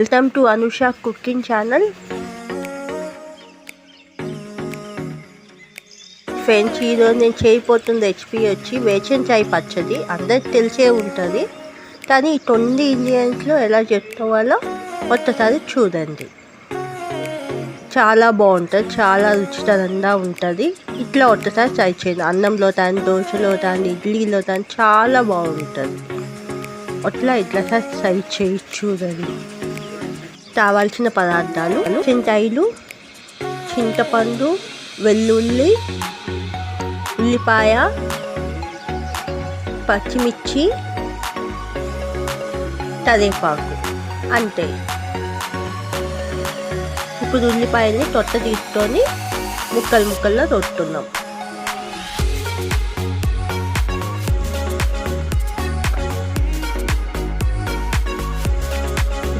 Welcome to Anusha cooking channel. Friends, ఈరోజు నేను చేయబోతున్న రెసిపీ వచ్చి వేసిన చాయ్ పచ్చడి. అందరికి తెలిసే ఉంటుంది, కానీ ఈ 9 ఇంగ్రీడియంట్స్లో ఎలా చేసుకోవాలో ఒక్కసారి చూడండి. చాలా బాగుంటుంది, చాలా రుచికరంగా ఉంటుంది. ఇట్లా ఒక్కసారి ట్రై చేయండి. అన్నంలో కానీ, దోశలో కానీ, ఇడ్లీలో కానీ చాలా బాగుంటుంది. ఇట్లా ట్రై చేయి చూడండి. కావాల్సిన పదార్థాలు: చింతకాయలు, చింతపండు, వెల్లుల్లి, ఉల్లిపాయ, పచ్చిమిర్చి, కరివేపాకు. అంతే. ఇప్పుడు ఉల్లిపాయల్ని తీసుకొని ముక్కల్లో తొట్టున్నాం.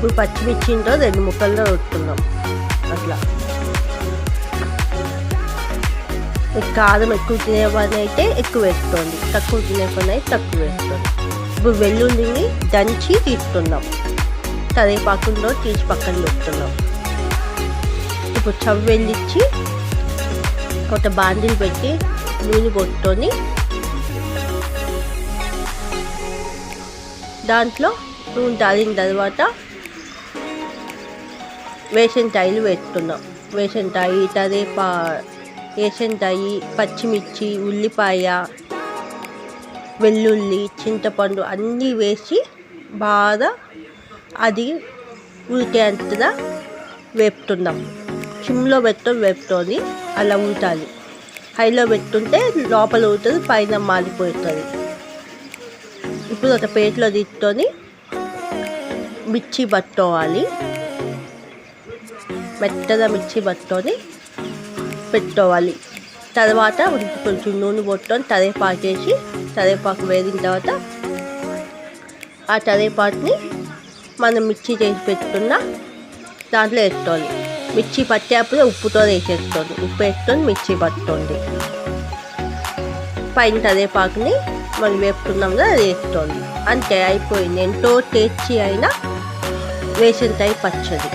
ఇప్పుడు పచ్చిమిర్చితో 2 ముక్కల్లో కొట్టుకున్నాం. అట్లా కారం ఎక్కువ తినేవాడిని అయితే ఎక్కువ వేసుకోండి, తక్కువ తినేవాడిని అయితే తక్కువ వేసుకోండి. ఇప్పుడు వెల్లుల్లిని దంచి తీసుకున్నాం, కరివేపాకులో తీసి పక్కన పెట్టుకున్నాం. ఇప్పుడు స్టవ్ వెలిగించి ఒక బాండిల్ పెట్టి నూనె కొట్టుకొని దాంట్లో నూనె తాగిన తర్వాత వేసంకాయలు వేస్తున్నాం. వేసంకాయ, వేసంకాయ, పచ్చిమిర్చి, ఉల్లిపాయ, వెల్లుల్లి, చింతపండు అన్నీ వేసి బాగా అది ఉడికేంతగా వేపుతున్నాం. సిమ్లో వేపుతోంది, అలా ఉడకాలి. హైలో పెట్టుకుంటే లోపల ఉడుతుంది, పైన మాడిపోతుంది. ఇప్పుడు ఒక ప్లేట్లో తీసుకొని మిర్చి పట్టుకోవాలి. మెత్తగా మిర్చి పట్టుకొని పెట్టుకోవాలి. తర్వాత కొంచెం నూనె పట్టుకొని కరివేపాకు వేసి, కరివేపాకు వేగిన తర్వాత ఆ కరివేపాకుని మనం మిర్చి చేసి పెట్టుకున్న దాంట్లో వేసుకోవాలి. మిర్చి పట్టేప్పుడు ఉప్పుతో వేసేసుకోండి. ఉప్పు వేసుకొని మిర్చి పట్టుకోండి. పైన కరివేపాకుని మనం వేపుకున్నాం కదా, అది వేసుకోండి. అంతే, అయిపోయింది. ఎంతో టేస్టీ అయిన వేసంకాయ పచ్చడి.